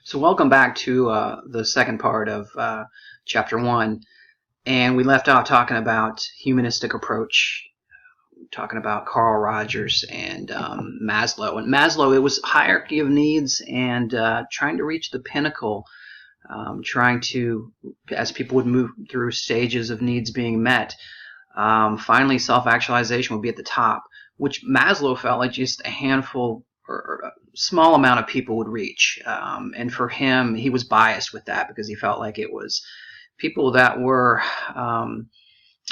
So welcome back to the second part of chapter 1, and we left off talking about humanistic approach, talking about Carl Rogers and Maslow. And Maslow, it was hierarchy of needs and trying to reach the pinnacle, trying to, as people would move through stages of needs being met, finally self-actualization would be at the top, which Maslow felt like just a handful or a small amount of people would reach. And for him, he was biased with that because he felt like it was people that were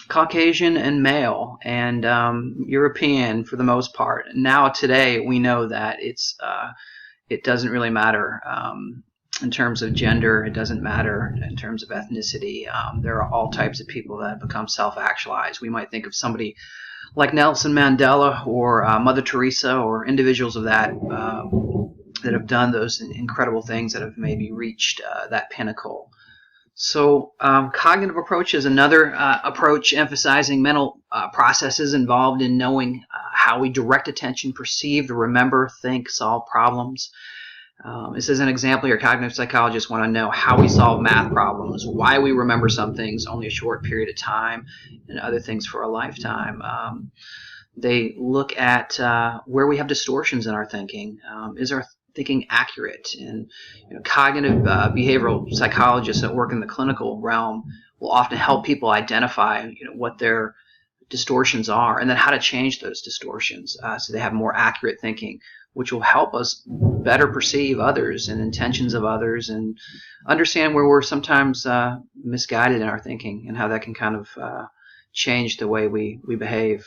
Caucasian and male and European for the most part. Now today we know that it doesn't really matter in terms of gender. It doesn't matter in terms of ethnicity. There are all types of people that become self-actualized. We might think of somebody like Nelson Mandela or Mother Teresa or individuals of that that have done those incredible things that have maybe reached that pinnacle. So cognitive approach is another approach emphasizing mental processes involved in knowing how we direct attention, perceive, remember, think, solve problems. This is an example here. Cognitive psychologists want to know how we solve math problems, why we remember some things only a short period of time, and other things for a lifetime. They look at where we have distortions in our thinking. Is our thinking accurate? And cognitive behavioral psychologists that work in the clinical realm will often help people identify what their distortions are and then how to change those distortions so they have more accurate thinking, which will help us better perceive others and intentions of others and understand where we're sometimes misguided in our thinking and how that can kind of change the way we behave.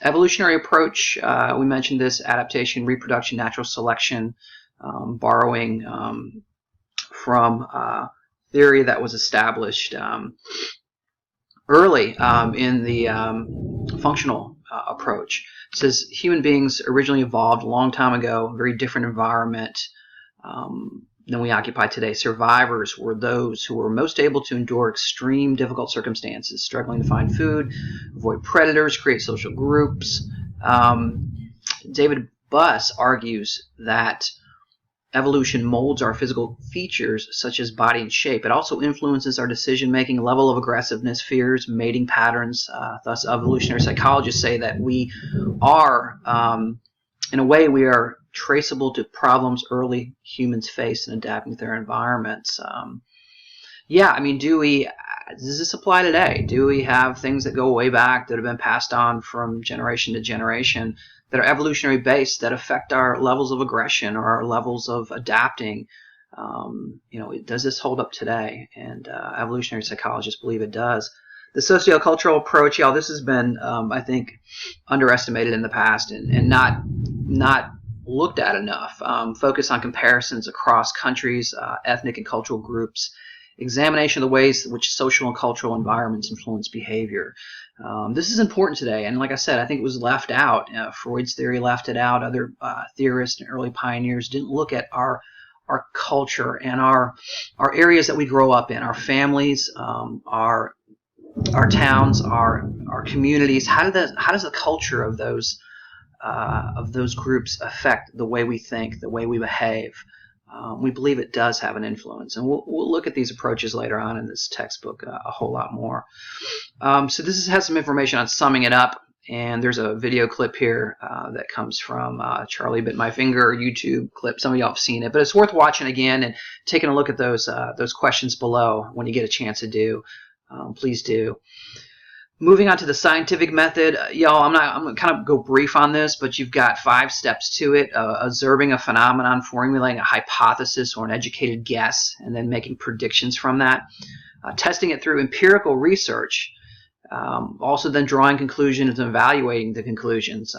Evolutionary approach, we mentioned this: adaptation, reproduction, natural selection, borrowing from theory that was established early in the functional approach. It says human beings originally evolved a long time ago, a very different environment than we occupy today. Survivors were those who were most able to endure extreme, difficult circumstances, struggling to find food, avoid predators, create social groups. David Buss argues that evolution molds our physical features, such as body and shape. It also influences our decision-making, level of aggressiveness, fears, mating patterns. Thus, evolutionary psychologists say that we are, in a way, we are traceable to problems early humans face in adapting to their environments. Yeah, I mean, does this apply today? Do we have things that go way back that have been passed on from generation to generation that are evolutionary based that affect our levels of aggression or our levels of adapting? Does this hold up today? And evolutionary psychologists believe it does. The sociocultural approach, this has been, I think, underestimated in the past and not looked at enough. Focus on comparisons across countries, ethnic and cultural groups, examination of the ways in which social and cultural environments influence behavior. This is important today, and like I said, I think it was left out. Freud's theory left it out. Other theorists and early pioneers didn't look at our culture and our areas that we grow up in, our families, our towns, our communities. How does the culture of those groups affect the way we think, the way we behave? We believe it does have an influence, and we'll look at these approaches later on in this textbook a whole lot more. So this has some information on summing it up, and there's a video clip here that comes from Charlie Bit My Finger YouTube clip. Some of y'all have seen it, but it's worth watching again and taking a look at those questions below when you get a chance to do. Please do. Moving on to the scientific method, y'all, I'm going to kind of go brief on this, but you've got 5 steps to it: observing a phenomenon, formulating a hypothesis or an educated guess, and then making predictions from that. Testing it through empirical research, also then drawing conclusions and evaluating the conclusions.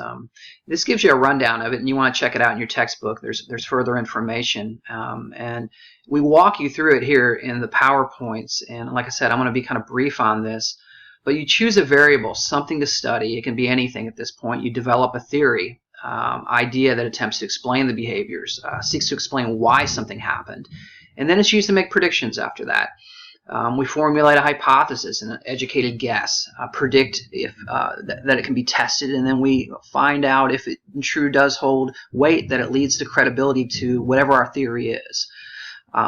This gives you a rundown of it, and you want to check it out in your textbook. There's further information, and we walk you through it here in the PowerPoints. And like I said, I'm going to be kind of brief on this. But you choose a variable, something to study. It can be anything at this point. You develop a theory, idea that attempts to explain the behaviors, seeks to explain why something happened. And then it's used to make predictions after that. We formulate a hypothesis and an educated guess, predict if that it can be tested, and then we find out if it in true does hold weight, that it leads to credibility to whatever our theory is.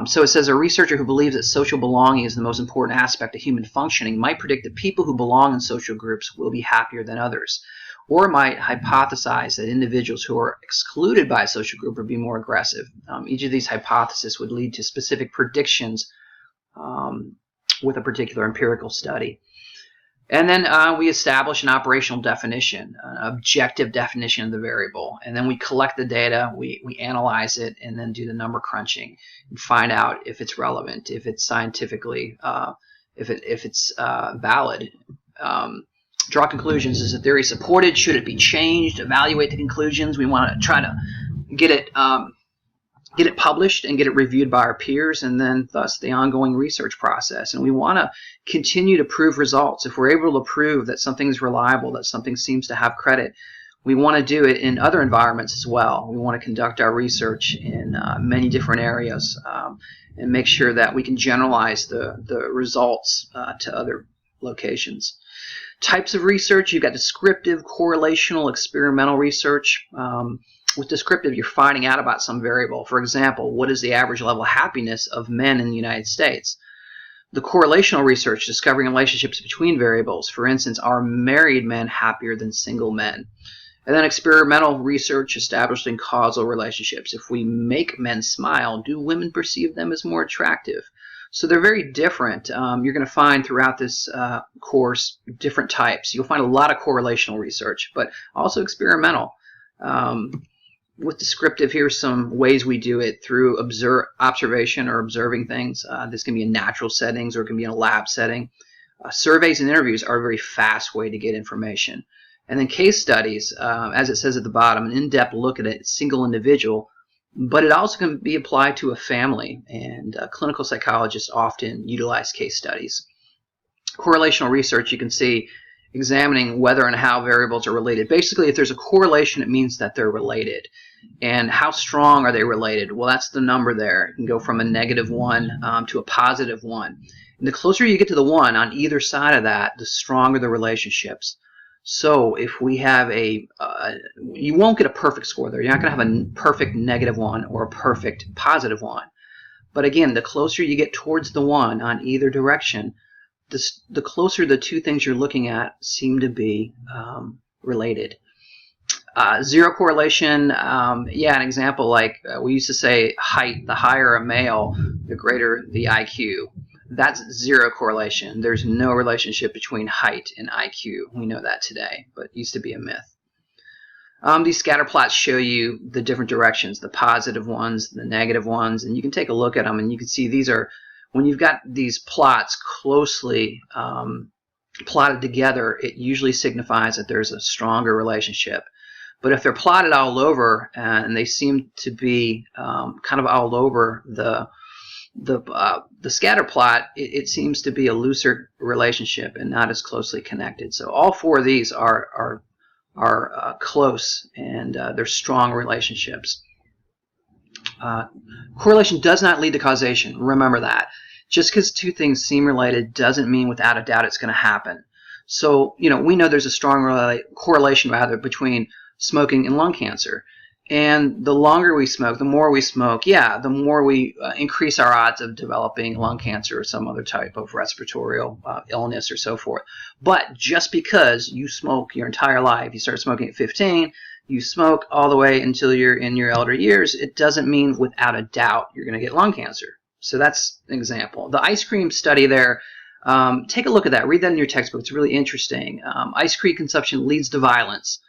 So it says a researcher who believes that social belonging is the most important aspect of human functioning might predict that people who belong in social groups will be happier than others, or might hypothesize that individuals who are excluded by a social group would be more aggressive. Each of these hypotheses would lead to specific predictions with a particular empirical study. And then we establish an operational definition, an objective definition of the variable. And then we collect the data, we analyze it, and then do the number crunching and find out if it's relevant, if it's scientifically, if it's valid. Draw conclusions. Is the theory supported? Should it be changed? Evaluate the conclusions. We want to try to get it published and get it reviewed by our peers, and then thus the ongoing research process. And we want to continue to prove results. If we're able to prove that something is reliable, that something seems to have credit, we want to do it in other environments as well. We want to conduct our research in many different areas and make sure that we can generalize the results to other locations. Types of research: you've got descriptive, correlational, experimental research. With descriptive, you're finding out about some variable. For example, what is the average level of happiness of men in the United States? The correlational research, discovering relationships between variables. For instance, are married men happier than single men? And then experimental research, establishing causal relationships. If we make men smile, do women perceive them as more attractive? So they're very different. You're going to find throughout this course different types. You'll find a lot of correlational research, but also experimental. With descriptive, here's some ways we do it: through observation or observing things. This can be in natural settings or it can be in a lab setting. Surveys and interviews are a very fast way to get information. And then case studies, as it says at the bottom, an in-depth look at a single individual, but it also can be applied to a family, and clinical psychologists often utilize case studies. Correlational research, you can see, examining whether and how variables are related. Basically, if there's a correlation, it means that they're related. And how strong are they related? Well, that's the number there. It can go from a -1 to a +1. And the closer you get to the 1 on either side of that, the stronger the relationships. So if we have you won't get a perfect score there. You're not going to have a perfect -1 or a perfect +1. But again, the closer you get towards the 1 on either direction, the closer the two things you're looking at seem to be related. Zero correlation, yeah, an example like we used to say height, the higher a male, the greater the IQ. That's zero correlation. There's no relationship between height and IQ. We know that today, but it used to be a myth. These scatter plots show you the different directions, the positive ones, the negative ones, and you can take a look at them and you can see these are, when you've got these plots closely plotted together, it usually signifies that there's a stronger relationship. But if they're plotted all over and they seem to be kind of all over the scatter plot, it seems to be a looser relationship and not as closely connected. So all four of these are close, and they're strong relationships. Correlation does not lead to causation. Remember that. Just because two things seem related doesn't mean without a doubt it's going to happen. So, we know there's a strong correlation between smoking and lung cancer. And the longer we smoke, the more we smoke, yeah, the more we increase our odds of developing lung cancer or some other type of respiratory illness or so forth. But just because you smoke your entire life, you start smoking at 15, you smoke all the way until you're in your elder years, it doesn't mean without a doubt you're going to get lung cancer. So that's an example. The ice cream study there, take a look at that. Read that in your textbook. It's really interesting. Ice cream consumption leads to violence.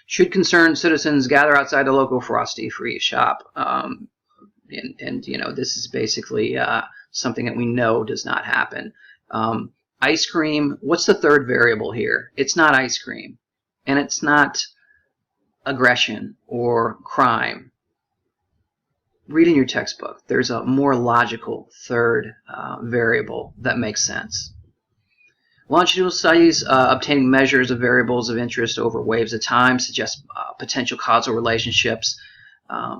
Should concerned citizens gather outside the local Frosty free shop? And this is basically something that we know does not happen. Ice cream, what's the third variable here? It's not ice cream, and it's not aggression or crime. Read in your textbook. There's a more logical third variable that makes sense. Longitudinal studies obtaining measures of variables of interest over waves of time suggest potential causal relationships.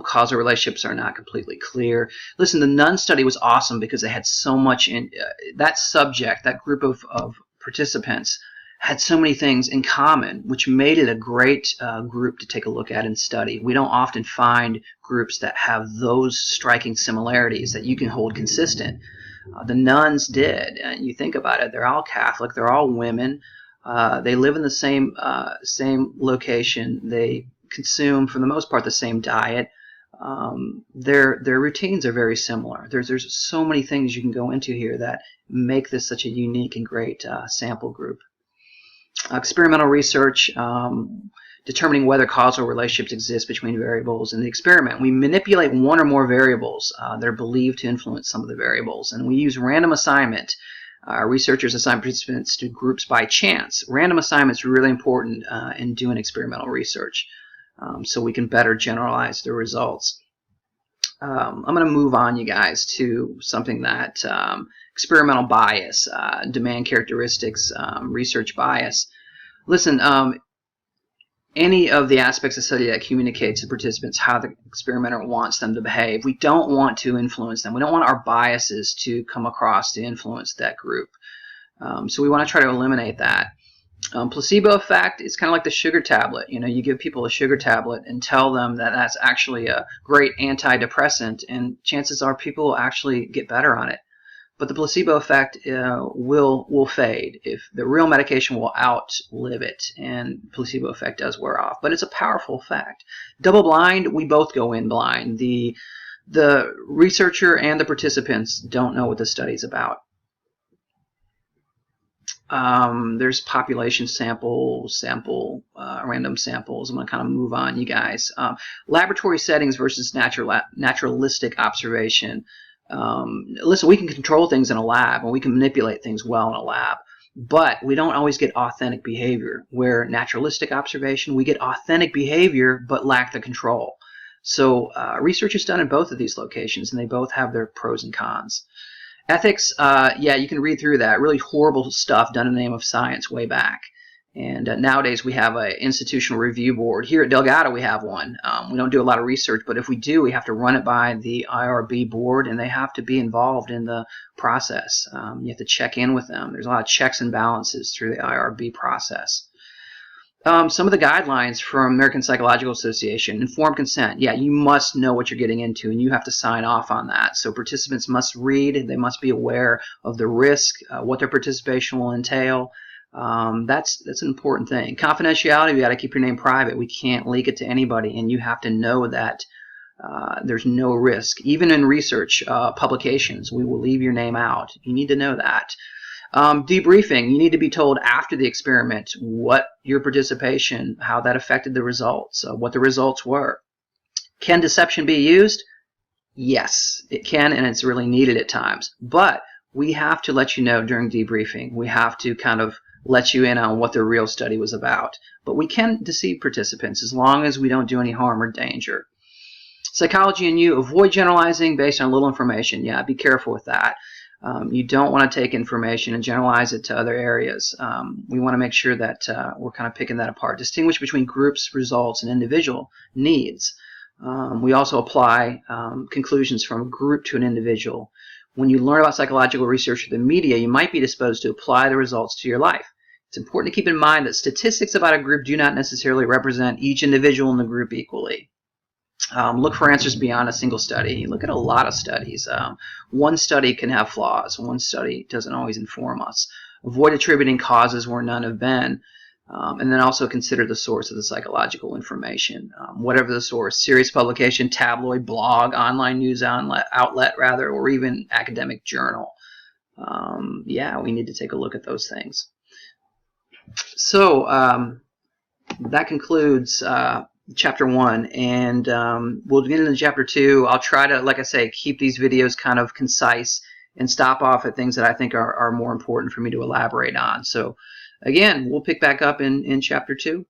Causal relationships are not completely clear. Listen, the Nun study was awesome because they had so much in that subject, that group of participants had so many things in common, which made it a great group to take a look at and study. We don't often find groups that have those striking similarities that you can hold consistent. The nuns did, and you think about it, they're all Catholic, they're all women, they live in the same location, they consume, for the most part, the same diet. Their routines are very similar. There's so many things you can go into here that make this such a unique and great sample group. Experimental research, determining whether causal relationships exist between variables. In the experiment, we manipulate one or more variables that are believed to influence some of the variables, and we use random assignment. Researchers assign participants to groups by chance. Random assignment is really important in doing experimental research, so we can better generalize the results. I'm going to move on, you guys, to something that experimental bias, demand characteristics, research bias. Listen, any of the aspects of study that communicates to participants how the experimenter wants them to behave, we don't want to influence them. We don't want our biases to come across to influence that group. So we want to try to eliminate that. Placebo effect is kind of like the sugar tablet. You know, you give people a sugar tablet and tell them that that's actually a great antidepressant, and chances are people will actually get better on it. But the placebo effect will fade. If the real medication will outlive it, and placebo effect does wear off. But it's a powerful effect. Double blind, we both go in blind. The researcher and the participants don't know what the study's about. There's population random samples. I'm going to kind of move on, you guys. Laboratory settings versus naturalistic observation. Listen, we can control things in a lab, and we can manipulate things well in a lab, but we don't always get authentic behavior. Where naturalistic observation, we get authentic behavior but lack the control. So research is done in both of these locations, and they both have their pros and cons. Ethics, yeah, you can read through that. Really horrible stuff done in the name of science way back. And nowadays we have an institutional review board. Here at Delgado we have one. We don't do a lot of research, but if we do, we have to run it by the IRB board, and they have to be involved in the process. You have to check in with them. There's a lot of checks and balances through the IRB process. Some of the guidelines from American Psychological Association. Informed consent. Yeah, you must know what you're getting into, and you have to sign off on that. So participants must read. They must be aware of the risk, what their participation will entail. That's an important thing. Confidentiality, we got to keep your name private. We can't leak it to anybody, and you have to know that there's no risk. Even in research publications, we will leave your name out. You need to know that. Debriefing, you need to be told after the experiment what your participation, how that affected the results, what the results were. Can deception be used? Yes, it can, and it's really needed at times. But we have to let you know during debriefing. We have to kind of let you in on what the real study was about. But we can deceive participants as long as we don't do any harm or danger. Psychology and you, avoid generalizing based on little information. Yeah, be careful with that. You don't want to take information and generalize it to other areas. We want to make sure that we're kind of picking that apart. Distinguish between groups, results, and individual needs. We also apply conclusions from a group to an individual. When you learn about psychological research through the media, you might be disposed to apply the results to your life. It's important to keep in mind that statistics about a group do not necessarily represent each individual in the group equally. Look for answers beyond a single study. Look at a lot of studies. One study can have flaws. One study doesn't always inform us. Avoid attributing causes where none have been. And then also consider the source of the psychological information. Whatever the source, serious publication, tabloid, blog, online news outlet rather, or even academic journal. Yeah, we need to take a look at those things. So that concludes Chapter 1, and we'll get into Chapter 2. I'll try to, like I say, keep these videos kind of concise and stop off at things that I think are more important for me to elaborate on. So again, we'll pick back up in Chapter 2.